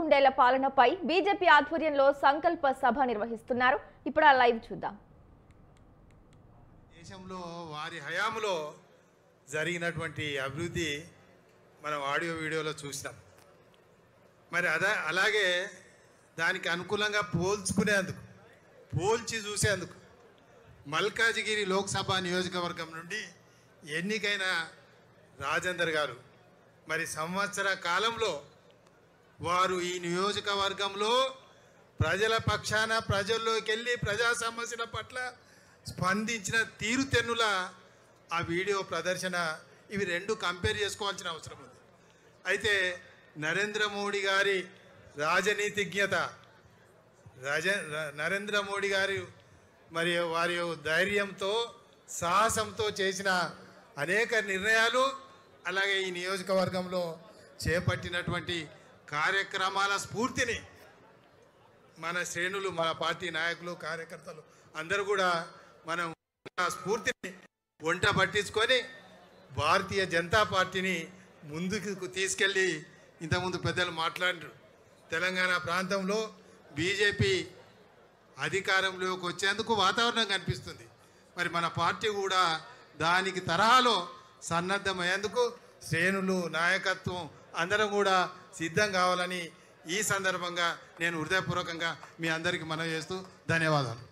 11 పాలనపై బీజేపీ ఆధ్వర్యంలో సంకల్ప సభ నిర్వహిస్తున్నారు. ఇప్పుడు ఆ లైవ్ చూద్దాం. దేశంలో వారి హయాంలో జరిగినటువంటి అభివృద్ధి మనం ఆడియో వీడియోలో చూసినాం. మరి అలాగే దానికి అనుకూలంగా పోల్చి చూసేందుకు మల్కాజిగిరి లోక్సభ నియోజకవర్గం నుండి ఎన్నికైన రాజేందర్ గారు మరి సంవత్సర కాలంలో వారు ఈ నియోజకవర్గంలో ప్రజల పక్షాన ప్రజల్లోకి వెళ్ళి ప్రజా సమస్యల పట్ల స్పందించిన తీరుతెన్నుల ఆ వీడియో ప్రదర్శన ఇవి రెండు కంపేర్ చేసుకోవాల్సిన అవసరం ఉంది. అయితే నరేంద్ర మోడీ గారి రాజనీతిజ్ఞత, నరేంద్ర మోడీ గారి మరి వారి ధైర్యంతో సాహసంతో చేసిన అనేక నిర్ణయాలు, అలాగే ఈ నియోజకవర్గంలో చేపట్టినటువంటి కార్యక్రమాల స్ఫూర్తిని మన శ్రేణులు, మన పార్టీ నాయకులు, కార్యకర్తలు అందరూ కూడా మనం స్ఫూర్తిని వంట పట్టించుకొని భారతీయ జనతా పార్టీని ముందుకు తీసుకెళ్ళి, ఇంతకుముందు పెద్దలు మాట్లాడారు, తెలంగాణ ప్రాంతంలో బీజేపీ అధికారంలోకి వచ్చేందుకు వాతావరణం కనిపిస్తుంది. మరి మన పార్టీ కూడా దానికి తరహాలో సన్నద్ధమయ్యేందుకు శ్రేణులు, నాయకత్వం అందరం కూడా సిద్ధం కావాలని ఈ సందర్భంగా నేను హృదయపూర్వకంగా మీ అందరికీ మనవి చేస్తూ ధన్యవాదాలు.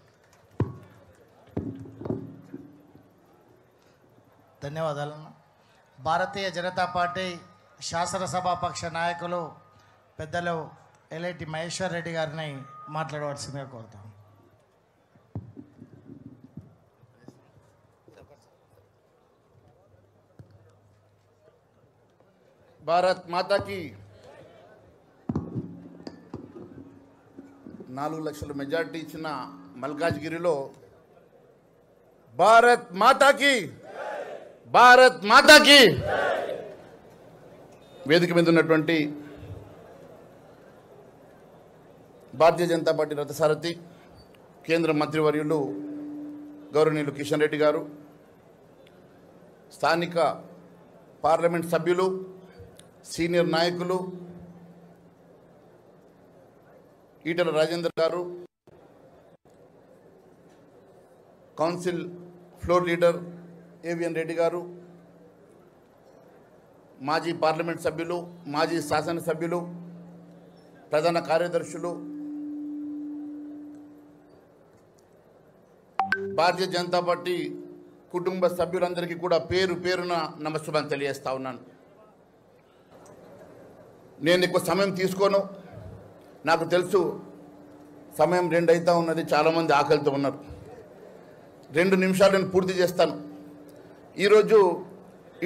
ధన్యవాదాలు. భారతీయ జనతా పార్టీ శాసనసభాపక్ష నాయకులు పెద్దలు ఎల్ఐటి మహేశ్వర్ రెడ్డి గారిని మాట్లాడవలసిందిగా కోరుతాం. భారత్ మాతాకి 4 లక్షల మెజార్టీ ఇచ్చిన మల్కాజ్గిరిలో భారత్ మాతాకి వేదిక మీద ఉన్నటువంటి భారతీయ జనతా పార్టీ రథసారథి కేంద్ర మంత్రివర్యులు గౌరవనీయులు కిషన్ రెడ్డి గారు, స్థానిక పార్లమెంట్ సభ్యులు, సీనియర్ నాయకులు ఈటల రాజేందర్ గారు, council floor leader AVN Reddy గారు, మాజీ పార్లమెంట్ సభ్యులు, మాజీ శాసనసభ్యులు, ప్రధాన కార్యదర్శులు, భారతీయ జనతా పార్టీ కుటుంబ సభ్యులందరికీ కూడా పేరు పేరున నమస్కారం తెలియజేస్తా ఉన్నాను. నేను ఎక్కువ సమయం తీసుకోను. నాకు తెలుసు సమయం 2 అవుతా ఉన్నది, చాలామంది ఆకలితో ఉన్నారు. 2 నిమిషాలు నేను పూర్తి చేస్తాను. ఈరోజు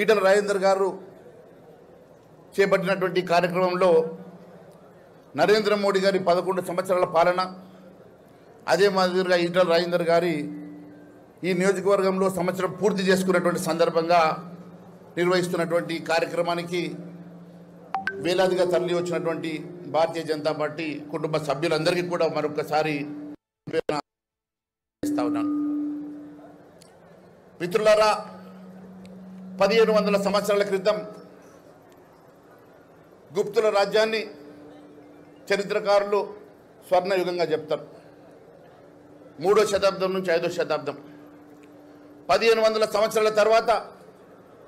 ఈటల రాజేందర్ గారు చేపట్టినటువంటి కార్యక్రమంలో నరేంద్ర మోడీ గారి 11 సంవత్సరాల పాలన, అదే మాదిరిగా ఈటల రాజేందర్ గారి ఈ నియోజకవర్గంలో సంవత్సరం పూర్తి చేసుకున్నటువంటి సందర్భంగా నిర్వహిస్తున్నటువంటి కార్యక్రమానికి వేలాదిగా తరలి వచ్చినటువంటి భారతీయ జనతా పార్టీ కుటుంబ సభ్యులందరికీ కూడా మరొకసారి ఇస్తా ఉన్నాను. మిత్రులారా, 1500 సంవత్సరాల క్రితం గుప్తుల రాజ్యాన్ని చరిత్రకారులు స్వర్ణయుగంగా చెప్తారు. 3వ శతాబ్దం నుంచి 5వ శతాబ్దం, 1500 సంవత్సరాల తర్వాత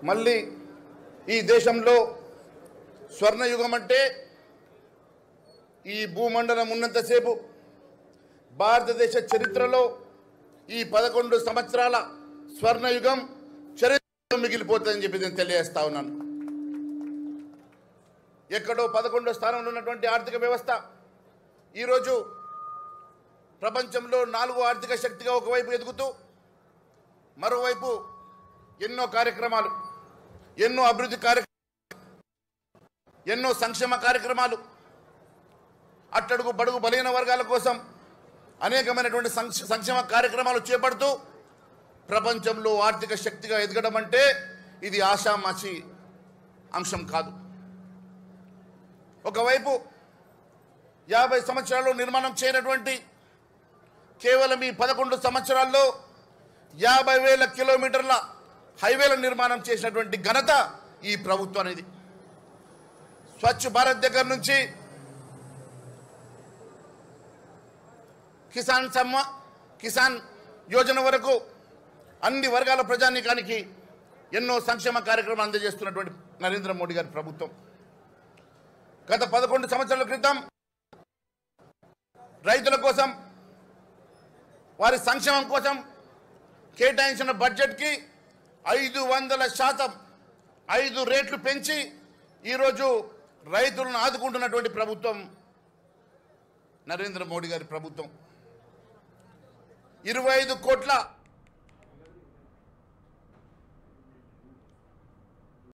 మళ్ళీ ఈ దేశంలో స్వర్ణయుగం అంటే ఈ భూమండలం ఉన్నంతసేపు భారతదేశ చరిత్రలో ఈ 11 సంవత్సరాల స్వర్ణయుగం చరిత్ర మిగిలిపోతుందని చెప్పి నేను తెలియజేస్తా ఉన్నాను. ఎక్కడో 11వ స్థానంలో ఉన్నటువంటి ఆర్థిక వ్యవస్థ ఈరోజు ప్రపంచంలో 4వ ఆర్థిక శక్తిగా ఒకవైపు ఎదుగుతూ మరోవైపు ఎన్నో కార్యక్రమాలు, ఎన్నో అభివృద్ధి కార్యక్రమాలు, ఎన్నో సంక్షేమ కార్యక్రమాలు, అట్టడుగు బడుగు బలహీన వర్గాల కోసం అనేకమైనటువంటి సంక్షేమ కార్యక్రమాలు చేపడుతూ ప్రపంచంలో ఆర్థిక శక్తిగా ఎదగడం అంటే ఇది ఆషామాషి అంశం కాదు. ఒకవైపు 50 సంవత్సరాల్లో నిర్మాణం చేయనటువంటి కేవలం ఈ 11 సంవత్సరాల్లో 50,000 కిలోమీటర్ల హైవేల నిర్మాణం చేసినటువంటి ఘనత ఈ ప్రభుత్వానికి. స్వచ్ఛ భారత్ దగ్గర నుంచి కిసాన్ యోజన వరకు అన్ని వర్గాల ప్రజానీకానికి ఎన్నో సంక్షేమ కార్యక్రమాలు అందజేస్తున్నటువంటి నరేంద్ర మోడీ గారి ప్రభుత్వం గత 11 సంవత్సరాల క్రితం రైతుల కోసం వారి సంక్షేమం కోసం కేటాయించిన బడ్జెట్కి 500% 5 రేట్లు పెంచి ఈరోజు రైతులను ఆదుకుంటున్నటువంటి ప్రభుత్వం నరేంద్ర మోడీ గారి ప్రభుత్వం 25 కోట్ల